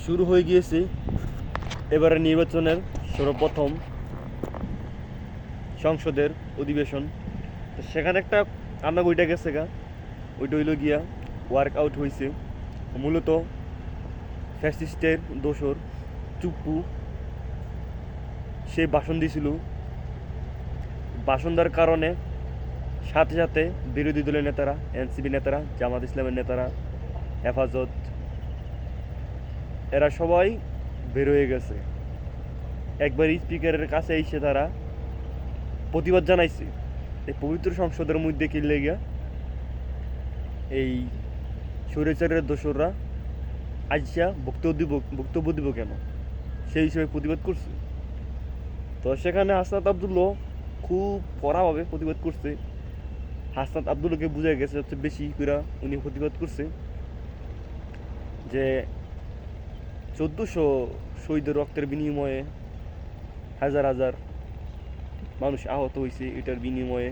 শুরু হয়ে গিয়েছে এবারে নির্বাচনের সর্বপ্রথম সংসদের অধিবেশন। তো সেখানে একটা কান্না বইটা গেছে গা, ওইটা হইল গিয়া ওয়ার্কআউট হয়েছে মূলত ফ্যাসিস্টের দোসর চুপ্পু। সে ভাষণ দিয়েছিল, ভাষণ দেওয়ার কারণে সাথে সাথে বিরোধী দলের নেতারা, এনসিপি নেতারা, জামাত ইসলামের নেতারা, হেফাজত, এরা সবাই বের হয়ে গেছে। একবার স্পিকারের কাছে এসে তারা প্রতিবাদ জানাইছে এই পবিত্র সংসদের মধ্যে কি লেগা এই স্বৈরাচারের দোসররা আইসা বক্তব্য দিব কেন, সেই হিসেবে প্রতিবাদ করছে। তো সেখানে হাসনাত আবদুল্লাহ খুব কড়াভাবে প্রতিবাদ করছে। হাসনাত আবদুল্লাহকে বোঝা গেছে সবচেয়ে বেশি করে উনি প্রতিবাদ করছে যে 1400 শহীদের রক্তের বিনিময়ে হাজার হাজার মানুষ আহত হয়েছে, এটার বিনিময়ে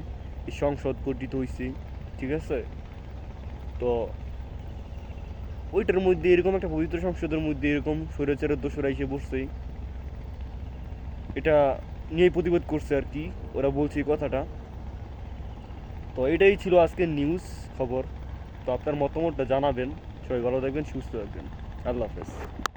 এই সংসদ গঠিত হয়েছে, ঠিক আছে? তো ওইটার মধ্যে এরকম একটা পবিত্র সংসদের মধ্যে এরকম স্বৈরাচারের দোসরা এসে বসছে, এটা নিয়ে প্রতিবাদ করছে আর কি, ওরা বলছে এই কথাটা। তো এটাই ছিল আজকের নিউজ খবর। তো আপনার মতামতটা জানাবেন। সবাই ভালো থাকবেন, সুস্থ থাকবেন। আল্লাহ হাফেজ।